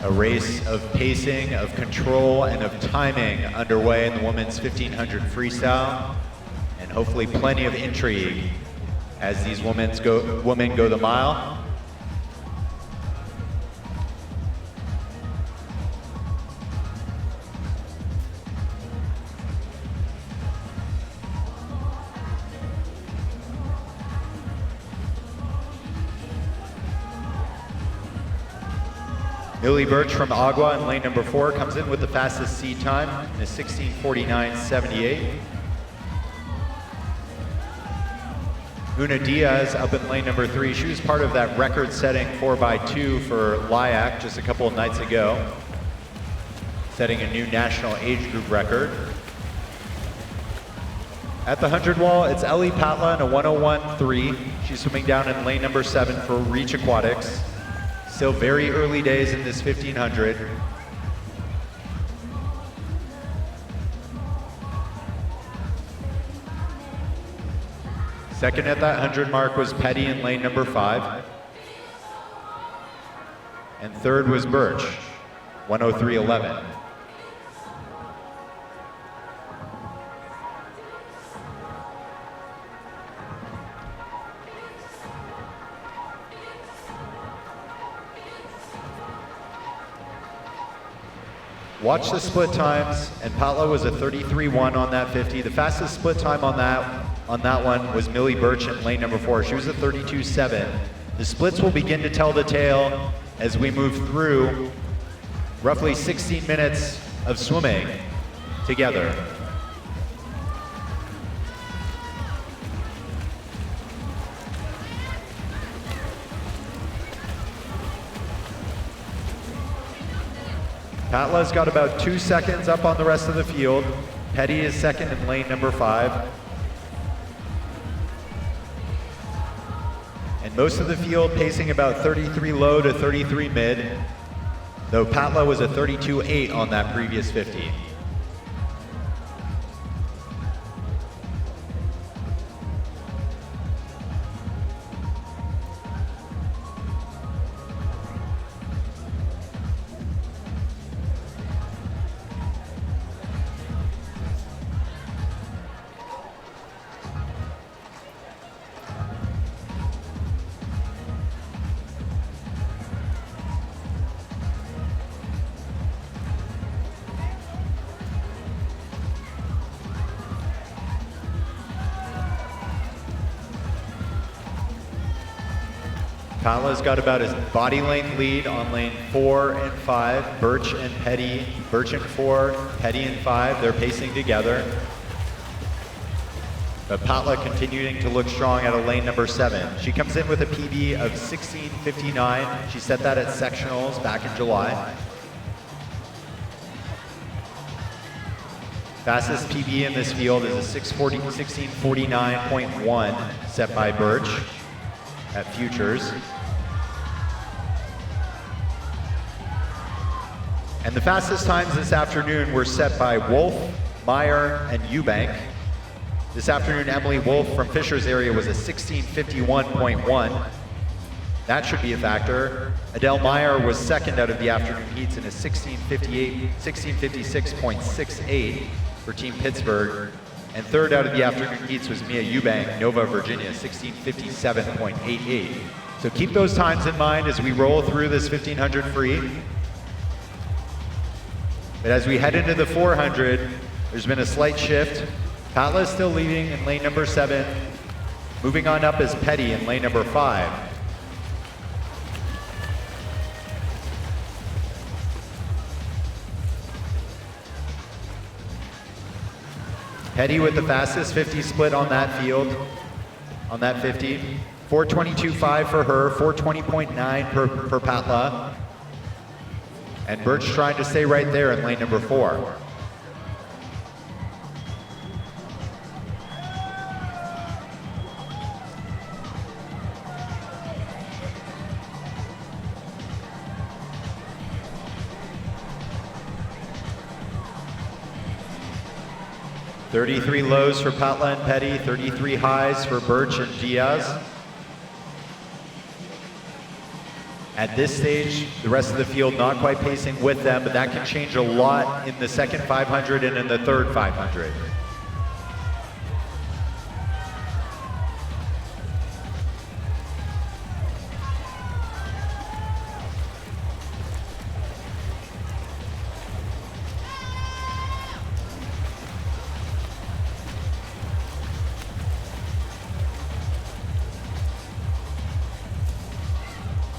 A race of pacing, of control, and of timing underway in the women's 1500 freestyle, and hopefully plenty of intrigue as these women go the mile. Millie Birch from Agua in lane number 4 comes in with the fastest seed time in a 16:49.78. Una Diaz up in lane number 3. She was part of that record-setting 4x2 for LIAC just a couple of nights ago, setting a new national age group record. At the 100 wall, it's Ellie Patla in a 101.3. She's swimming down in lane number 7 for Reach Aquatics. Still very early days in this 1500. Second at that 100 mark was Petty in lane number 5. And third was Birch, 103.11. Watch the split times, and Patla was a 33.1 on that 50. The fastest split time on that one was Millie Birch in lane number 4. She was a 32.7. The splits will begin to tell the tale as we move through roughly 16 minutes of swimming together. Patla's got about 2 seconds up on the rest of the field. Petty is second in lane number 5. And most of the field pacing about 33 low to 33 mid, though Patla was a 32.8 on that previous 50. Patla's got about his body length lead on lane 4 and 5. Birch and Petty, Birch in 4, Petty in 5. They're pacing together. But Patla continuing to look strong out of lane number 7. She comes in with a PB of 16:59. She set that at sectionals back in July. Fastest PB in this field is a 16:49.1 set by Birch at Futures. And the fastest times this afternoon were set by Wolf, Meyer, and Eubank. This afternoon, Emily Wolf from Fisher's area was a 16:51.1. That should be a factor. Adele Meyer was second out of the afternoon heats in a 16:56.68 for Team Pittsburgh. And third out of the afternoon heats was Mia Eubank, Nova, Virginia, 16:57.88. So keep those times in mind as we roll through this 1500 free. But as we head into the 400, there's been a slight shift. Patla is still leading in lane number 7. Moving on up is Petty in lane number 5. Petty with the fastest 50 split on that field, on that 50. 4:22.5 for her, 4:20.9 for Patla. And Birch trying to stay right there in lane number 4. $33 lows for Patla and Petty, 33 highs for Birch and Diaz. At this stage, the rest of the field not quite pacing with them, but that can change a lot in the second 500 and in the third 500.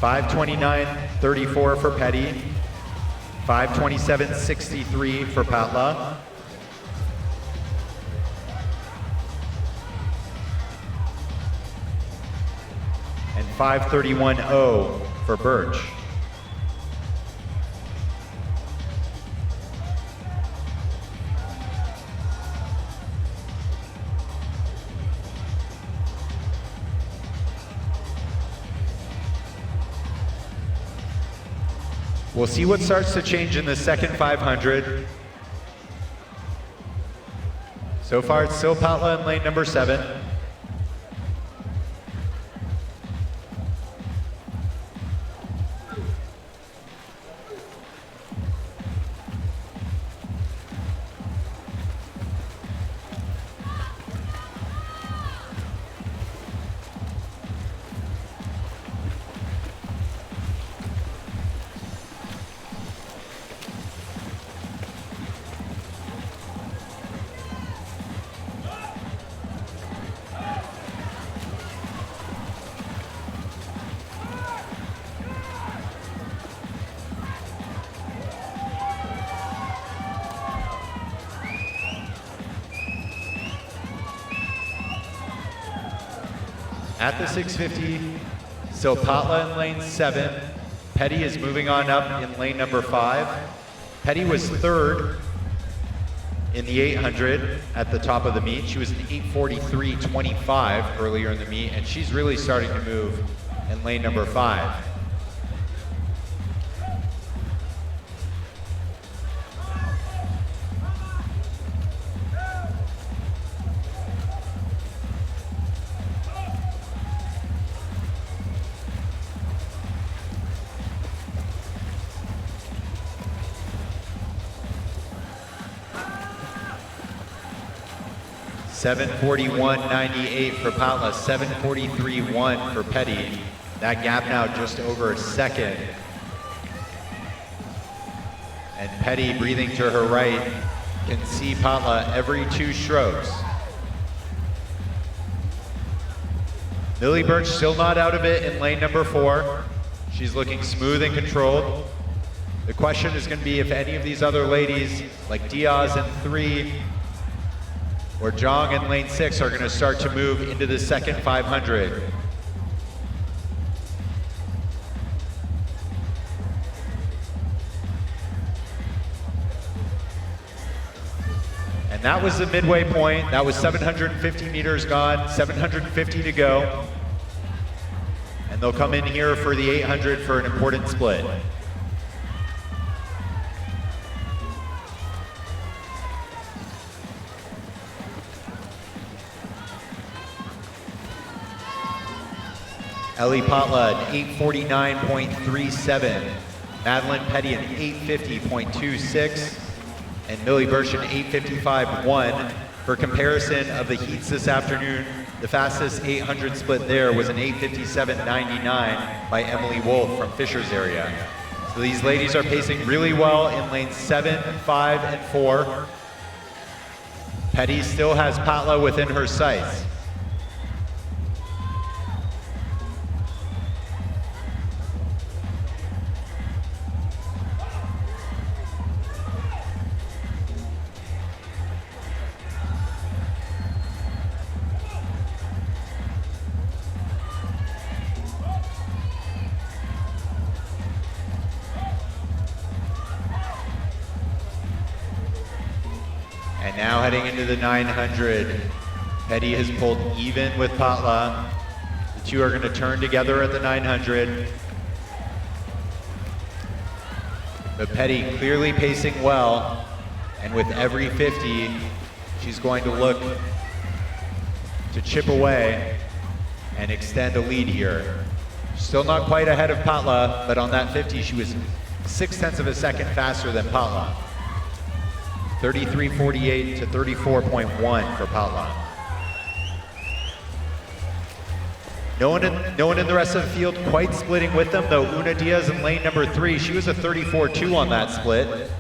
$5:29.34 for Petty, $5:27.63 for Patla, and $5:31.0 for Birch. We'll see what starts to change in the second 500. So far, it's still Patla in lane number 7. At the 650, still Patla in lane 7. Petty is moving on up in lane number 5. Petty was 3rd in the 800 at the top of the meet. She was an 8:43.25 earlier in the meet, and she's really starting to move in lane number 5. $7:41.98 for Patla, $7:43.1 for Petty. That gap now just over a second. And Petty, breathing to her right, can see Patla every 2 strokes. Millie Birch still not out of it in lane number 4. She's looking smooth and controlled. The question is going to be if any of these other ladies, like Diaz in 3, or Zhang in lane 6 are going to start to move into the second 500. And that was the midway point. That was 750 meters gone, 750 to go. And they'll come in here for the 800 for an important split. Ellie Patla an 8:49.37, Madalyn Petty an 8:50.26, and Millie Birch an 8:55.1. For comparison of the heats this afternoon, the fastest 800 split there was an 8:57.99 by Emily Wolf from Fisher's area. So these ladies are pacing really well in lanes 7, 5, and 4. Petty still has Patla within her sights. And now heading into the 900, Petty has pulled even with Patla. The two are going to turn together at the 900. But Petty clearly pacing well, and with every 50, she's going to look to chip away and extend a lead here. Still not quite ahead of Patla, but on that 50, she was 0.6 of a second faster than Patla. 33.48 to 34.1 for Patla. No one in the rest of the field quite splitting with them, though. Una Diaz in lane number 3, she was a 34.2 on that split.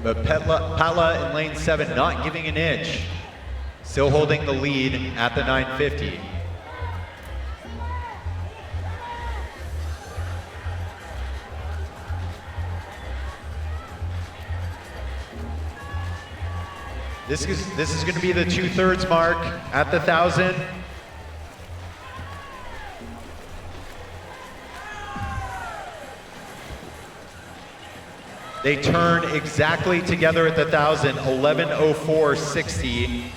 But Patla in lane 7 not giving an inch. Still holding the lead at the 950. This is going to be the 2/3 mark at the 1,000. They turn exactly together at the 1,000, 11:04.60.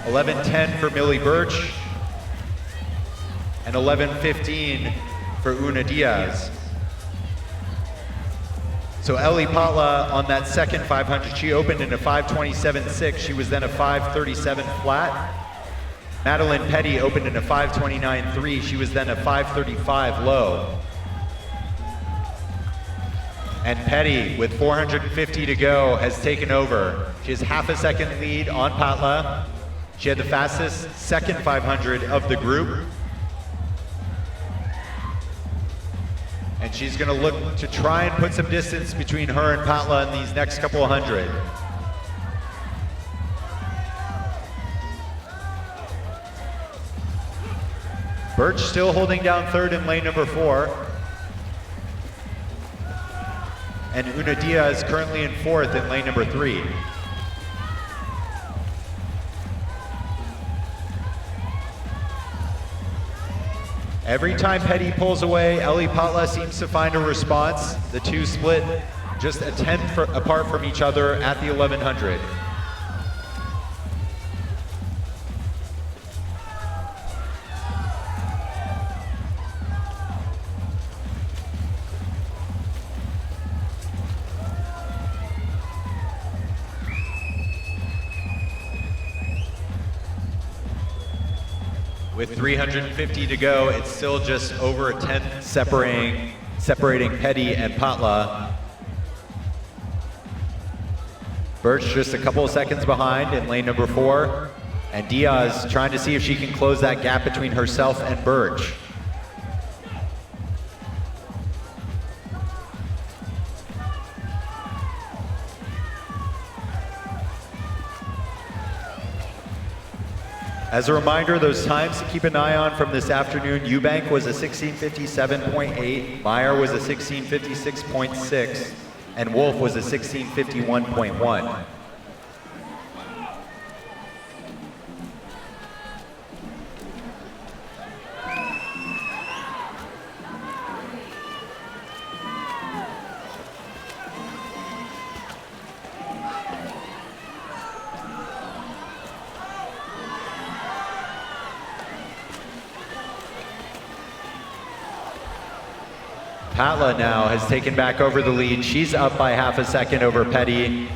$11.10 for Millie Birch and $11.15 for Una Diaz. So Ellie Patla on that second 500, she opened in a 5:27.6. She was then a 5:37 flat. Madalyn Petty opened in a 5:29.3. She was then a 5:35 low. And Petty, with 450 to go, has taken over. She has half a second lead on Patla. She had the fastest second 500 of the group. And she's going to look to try and put some distance between her and Patla in these next couple of hundred. Birch still holding down third in lane number 4. And Una Diaz currently in fourth in lane number 3. Every time Petty pulls away, Ellie Patla seems to find a response. The two split just a tenth apart from each other at the 1100. With 350 to go, it's still just over a tenth separating Petty and Patla. Birch just a couple of seconds behind in lane number 4, and Diaz trying to see if she can close that gap between herself and Birch. As a reminder, those times to keep an eye on from this afternoon: Eubank was a 16:57.8, Meyer was a 16:56.6, and Wolf was a 16:51.1. Patla now has taken back over the lead. She's up by half a second over Petty.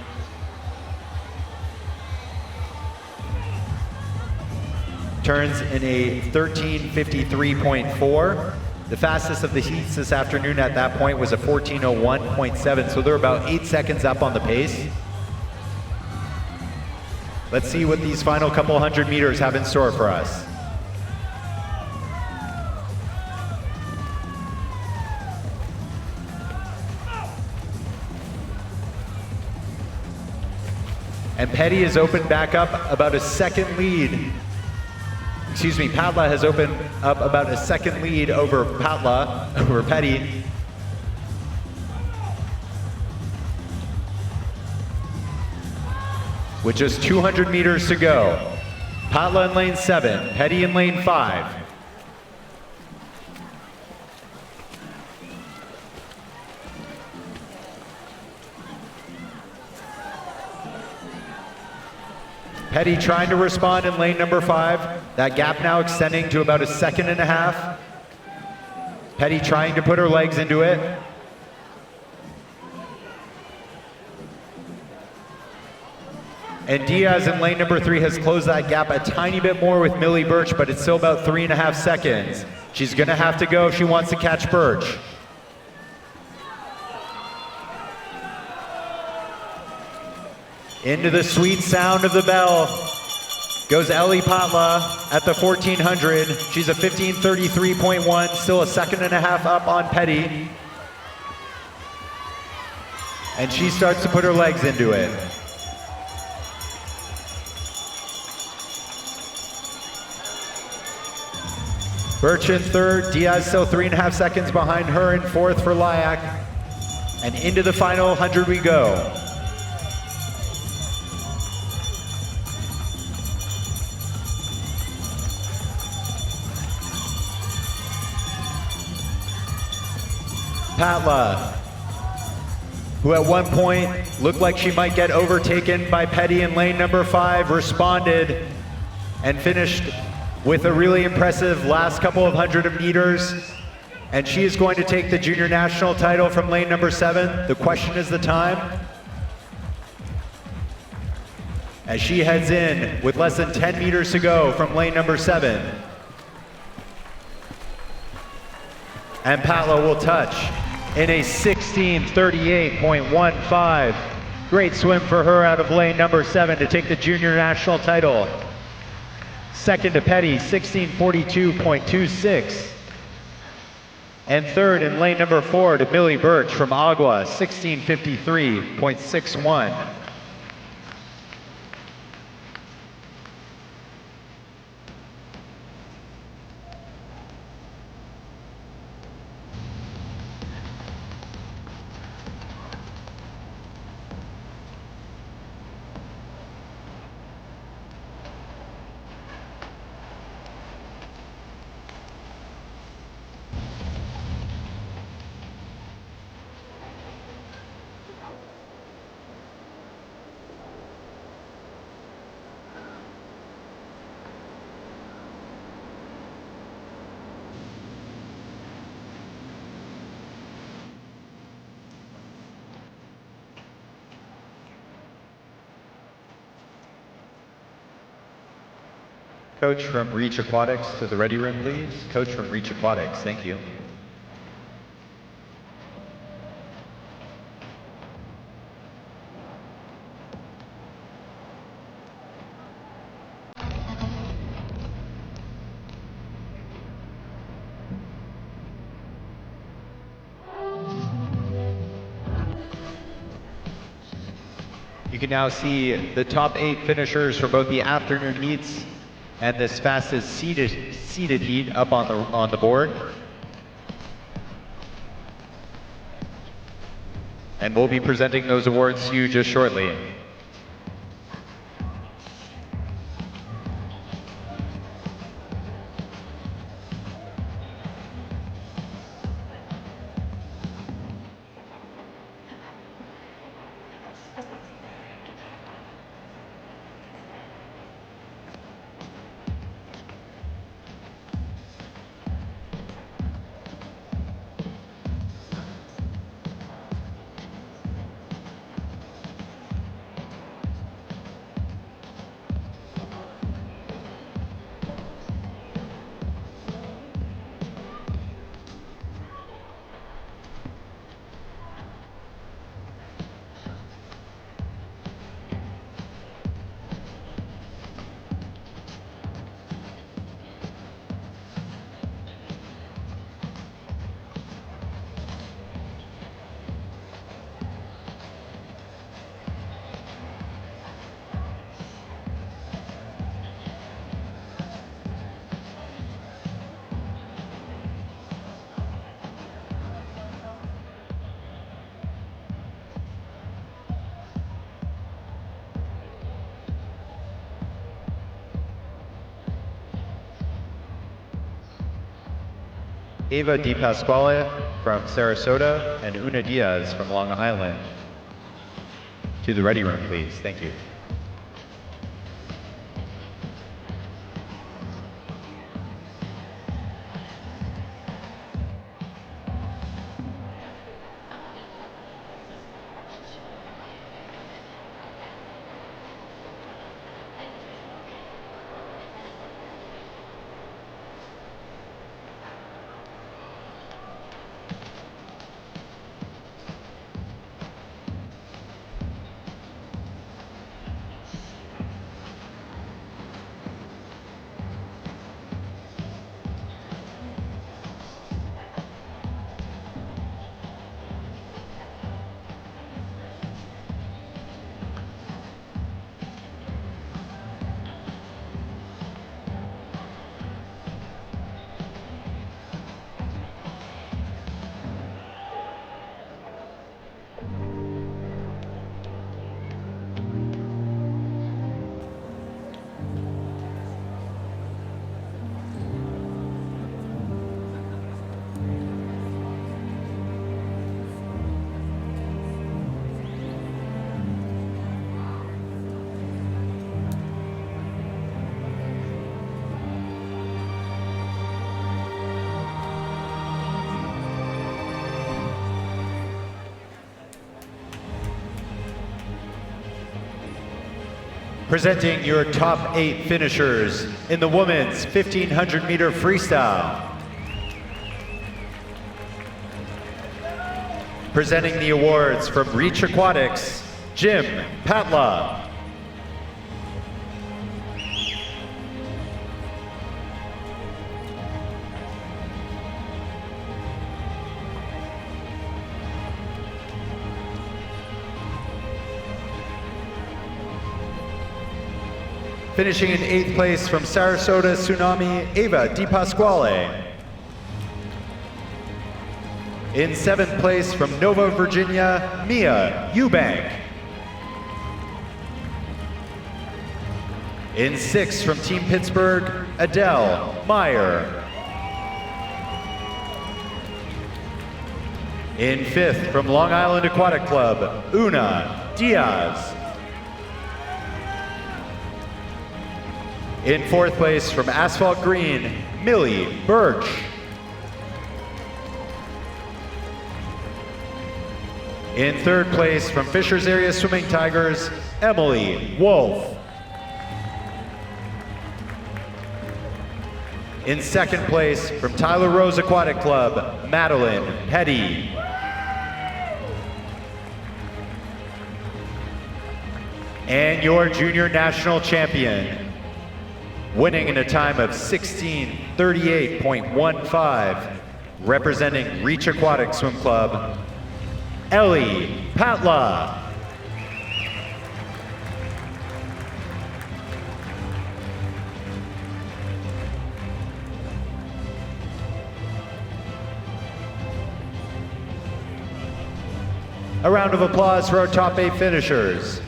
Turns in a 13:53.4. The fastest of the heats this afternoon at that point was a 14:01.7, so they're about 8 seconds up on the pace. Let's see what these final couple hundred meters have in store for us. And Petty has opened back up about a second lead. Excuse me, Patla has opened up about a second lead over Petty. With just 200 meters to go. Patla in lane 7, Petty in lane 5. Petty trying to respond in lane number 5. That gap now extending to about a second and a half. Petty trying to put her legs into it. And Diaz in lane number 3 has closed that gap a tiny bit more with Millie Birch, but it's still about 3.5 seconds. She's gonna have to go if she wants to catch Birch. Into the sweet sound of the bell goes Ellie Patla at the 1400. She's a 15:33.1, still a 1.5 up on Petty. And she starts to put her legs into it. Birch in 3rd, Diaz still 3.5 seconds behind her in 4th for Lyak. And into the final 100 we go. Patla, who at one point looked like she might get overtaken by Petty in lane number 5, responded and finished with a really impressive last couple of 100 meters. And she is going to take the junior national title from lane number 7. The question is the time. As she heads in with less than 10 meters to go from lane number 7. And Patla will touch in a 16:38.15. Great swim for her out of lane number 7 to take the junior national title. Second to Petty, 16:42.26. And third in lane number 4 to Millie Birch from Agua, 16:53.61. Coach from Reach Aquatics to the ready room, please. Coach from Reach Aquatics, thank you. You can now see the top 8 finishers for both the afternoon heats and this fastest seated heat up on the board. And we'll be presenting those awards to you just shortly. Ava Di Pasquale from Sarasota and Una Diaz from Long Island. To the ready room, please. Thank you. Presenting your top 8 finishers in the women's 1500-meter freestyle. Presenting the awards from Reach Aquatics, Jim Patla. Finishing in 8th place from Sarasota Tsunami, Ava Di Pasquale. In 7th place from Nova Virginia, Mia Eubank. In 6th from Team Pittsburgh, Adele Meyer. In 5th from Long Island Aquatic Club, Una Diaz. In 4th place from Asphalt Green, Millie Birch. In 3rd place from Fishers Area Swimming Tigers, Emily Wolf. In 2nd place from Tyler Rose Aquatic Club, Madalyn Petty. And your junior national champion, winning in a time of 16:38.15, representing Reach Aquatic Swim Club, Ellie Patla. A round of applause for our top 8 finishers.